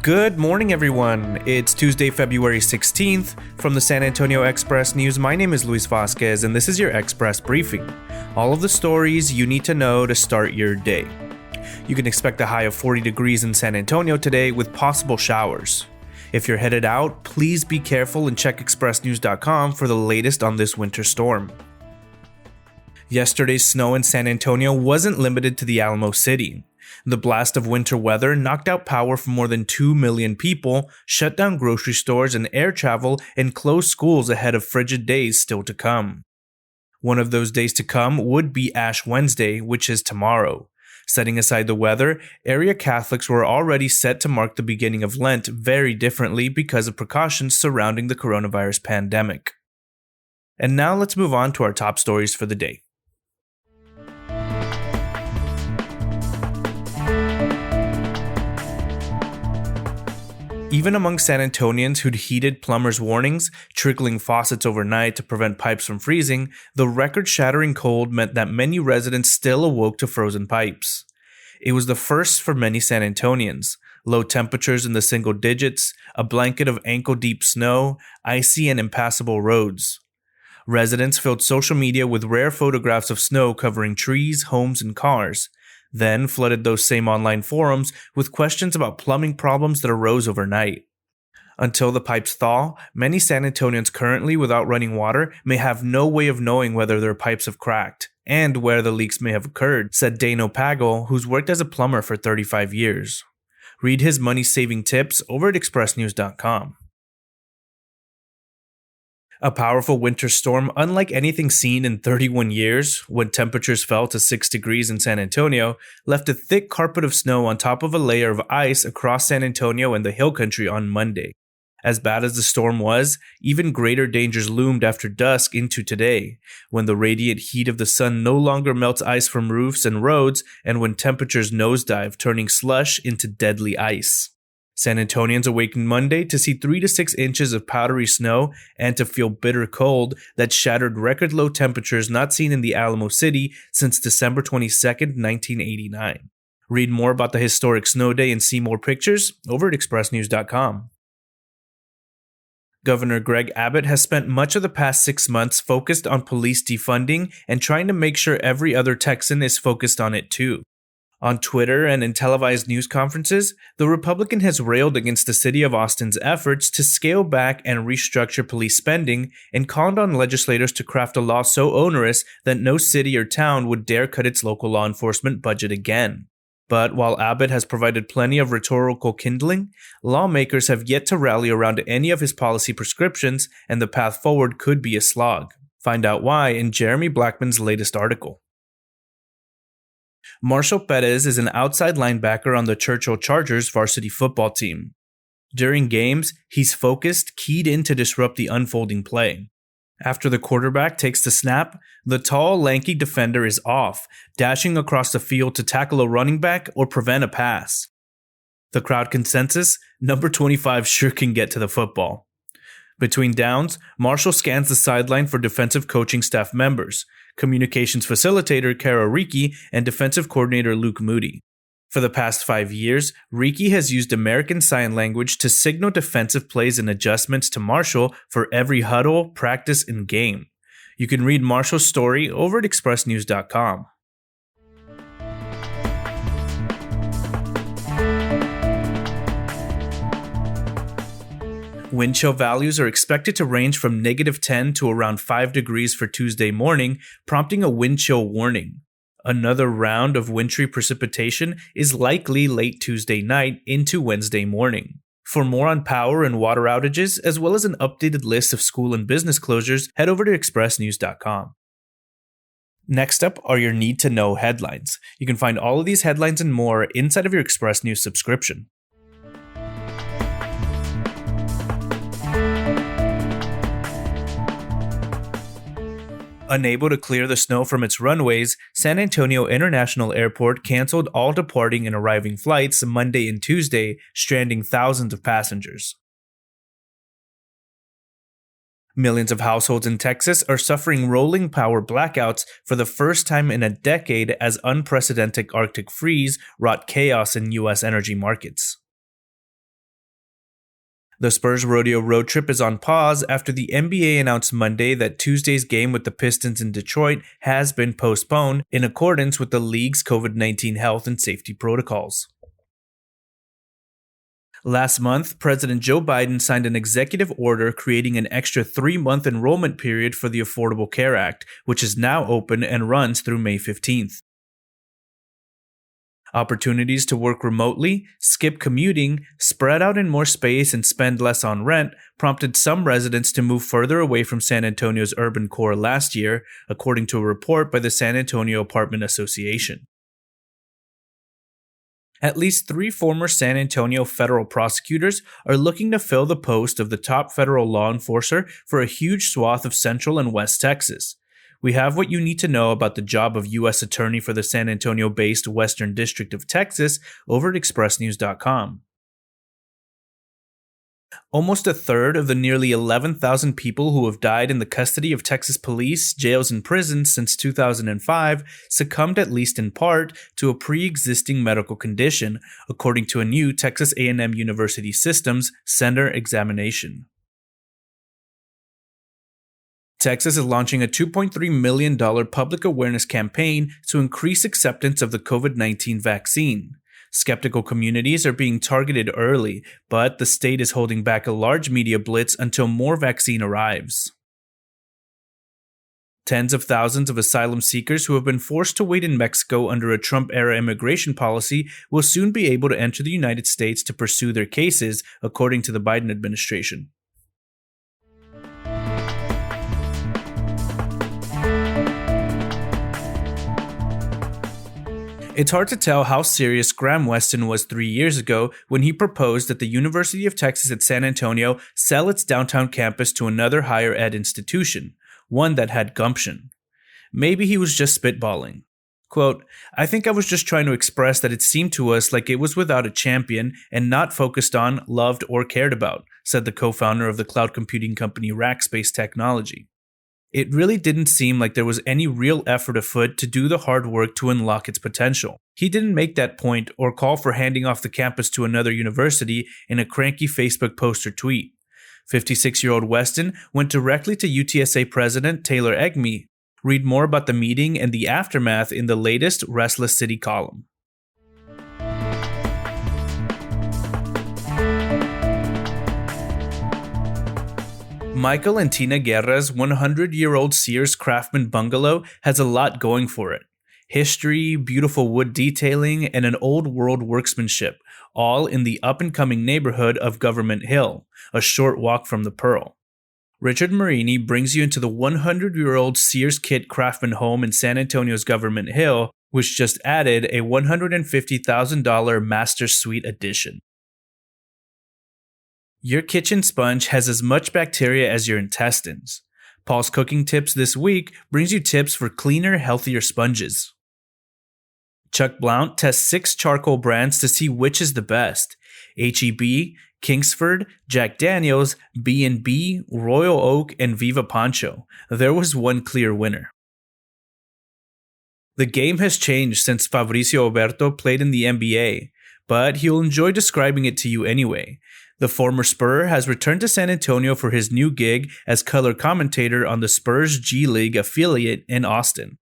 Good morning, everyone. It's Tuesday, February 16th. From the San Antonio Express News, my name is Luis Vasquez, and this is your Express Briefing. All of the stories you need to know to start your day. You can expect a high of 40 degrees in San Antonio today with possible showers. If you're headed out, please be careful and check expressnews.com for the latest on this winter storm. Yesterday's snow in San Antonio wasn't limited to the Alamo City. The blast of winter weather knocked out power for more than 2 million people, shut down grocery stores and air travel, and closed schools ahead of frigid days still to come. One of those days to come would be Ash Wednesday, which is tomorrow. Setting aside the weather, area Catholics were already set to mark the beginning of Lent very differently because of precautions surrounding the coronavirus pandemic. And now let's move on to our top stories for the day. Even among San Antonians who'd heeded plumbers' warnings, trickling faucets overnight to prevent pipes from freezing, the record-shattering cold meant that many residents still awoke to frozen pipes. It was the first for many San Antonians. Low temperatures in the single digits, a blanket of ankle-deep snow, icy and impassable roads. Residents filled social media with rare photographs of snow covering trees, homes, and cars. Then flooded those same online forums with questions about plumbing problems that arose overnight. Until the pipes thaw, many San Antonians currently without running water may have no way of knowing whether their pipes have cracked and where the leaks may have occurred, said Dano Pago, who's worked as a plumber for 35 years. Read his money-saving tips over at expressnews.com. A powerful winter storm unlike anything seen in 31 years, when temperatures fell to 6 degrees in San Antonio, left a thick carpet of snow on top of a layer of ice across San Antonio and the Hill Country on Monday. As bad as the storm was, even greater dangers loomed after dusk into today, when the radiant heat of the sun no longer melts ice from roofs and roads, and when temperatures nosedive, turning slush into deadly ice. San Antonians awakened Monday to see 3 to 6 inches of powdery snow and to feel bitter cold that shattered record low temperatures not seen in the Alamo City since December 22, 1989. Read more about the historic snow day and see more pictures over at expressnews.com. Governor Greg Abbott has spent much of the past 6 months focused on police defunding and trying to make sure every other Texan is focused on it too. On Twitter and in televised news conferences, the Republican has railed against the city of Austin's efforts to scale back and restructure police spending and called on legislators to craft a law so onerous that no city or town would dare cut its local law enforcement budget again. But while Abbott has provided plenty of rhetorical kindling, lawmakers have yet to rally around any of his policy prescriptions, and the path forward could be a slog. Find out why in Jeremy Blackman's latest article. Marshall Perez is an outside linebacker on the Churchill Chargers varsity football team. During games, he's focused, keyed in to disrupt the unfolding play. After the quarterback takes the snap, the tall, lanky defender is off, dashing across the field to tackle a running back or prevent a pass. The crowd consensus, number 25 sure can get to the football. Between downs, Marshall scans the sideline for defensive coaching staff members, communications facilitator Kara Ricci, and defensive coordinator Luke Moody. For the past 5 years, Ricci has used American Sign Language to signal defensive plays and adjustments to Marshall for every huddle, practice, and game. You can read Marshall's story over at expressnews.com. Wind chill values are expected to range from -10 to around 5 degrees for Tuesday morning, prompting a wind chill warning. Another round of wintry precipitation is likely late Tuesday night into Wednesday morning. For more on power and water outages, as well as an updated list of school and business closures, head over to expressnews.com. Next up are your need-to-know headlines. You can find all of these headlines and more inside of your Express News subscription. Unable to clear the snow from its runways, San Antonio International Airport canceled all departing and arriving flights Monday and Tuesday, stranding thousands of passengers. Millions of households in Texas are suffering rolling power blackouts for the first time in a decade as unprecedented Arctic freeze wrought chaos in U.S. energy markets. The Spurs rodeo road trip is on pause after the NBA announced Monday that Tuesday's game with the Pistons in Detroit has been postponed in accordance with the league's COVID-19 health and safety protocols. Last month, President Joe Biden signed an executive order creating an extra 3-month enrollment period for the Affordable Care Act, which is now open and runs through May 15th. Opportunities to work remotely, skip commuting, spread out in more space, and spend less on rent prompted some residents to move further away from San Antonio's urban core last year, according to a report by the San Antonio Apartment Association. At least 3 former San Antonio federal prosecutors are looking to fill the post of the top federal law enforcer for a huge swath of Central and West Texas. We have what you need to know about the job of U.S. Attorney for the San Antonio-based Western District of Texas over at expressnews.com. Almost a third of the nearly 11,000 people who have died in the custody of Texas police, jails, and prisons since 2005 succumbed at least in part to a pre-existing medical condition, according to a new Texas A&M University Systems Center examination. Texas is launching a $2.3 million public awareness campaign to increase acceptance of the COVID-19 vaccine. Skeptical communities are being targeted early, but the state is holding back a large media blitz until more vaccine arrives. Tens of thousands of asylum seekers who have been forced to wait in Mexico under a Trump-era immigration policy will soon be able to enter the United States to pursue their cases, according to the Biden administration. It's hard to tell how serious Graham Weston was 3 years ago when he proposed that the University of Texas at San Antonio sell its downtown campus to another higher ed institution, one that had gumption. Maybe he was just spitballing. Quote, "I think I was just trying to express that it seemed to us like it was without a champion and not focused on, loved, or cared about," said the co-founder of the cloud computing company Rackspace Technology. It really didn't seem like there was any real effort afoot to do the hard work to unlock its potential. He didn't make that point or call for handing off the campus to another university in a cranky Facebook post or tweet. 56-year-old Weston went directly to UTSA President Taylor Egme. Read more about the meeting and the aftermath in the latest Restless City column. Michael and Tina Guerra's 100-year-old Sears Craftsman bungalow has a lot going for it. History, beautiful wood detailing, and an old-world workmanship, all in the up-and-coming neighborhood of Government Hill, a short walk from the Pearl. Richard Marini brings you into the 100-year-old Sears Kit Craftsman home in San Antonio's Government Hill, which just added a $150,000 Master Suite addition. Your kitchen sponge has as much bacteria as your intestines. Paul's Cooking Tips this week brings you tips for cleaner, healthier sponges. Chuck Blount tests 6 charcoal brands to see which is the best. H-E-B, Kingsford, Jack Daniels, B&B, Royal Oak, and Viva Pancho. There was one clear winner. The game has changed since Fabrizio Oberto played in the NBA, but he'll enjoy describing it to you anyway. The former Spur has returned to San Antonio for his new gig as color commentator on the Spurs G League affiliate in Austin.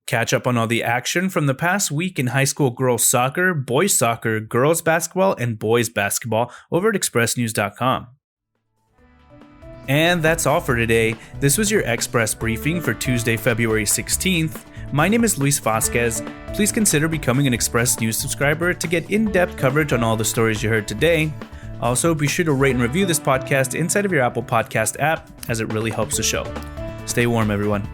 Catch up on all the action from the past week in high school girls soccer, boys soccer, girls basketball, and boys basketball over at expressnews.com. And that's all for today. This was your Express Briefing for Tuesday, February 16th. My name is Luis Vasquez. Please consider becoming an Express News subscriber to get in-depth coverage on all the stories you heard today. Also, be sure to rate and review this podcast inside of your Apple Podcast app, as it really helps the show. Stay warm, everyone.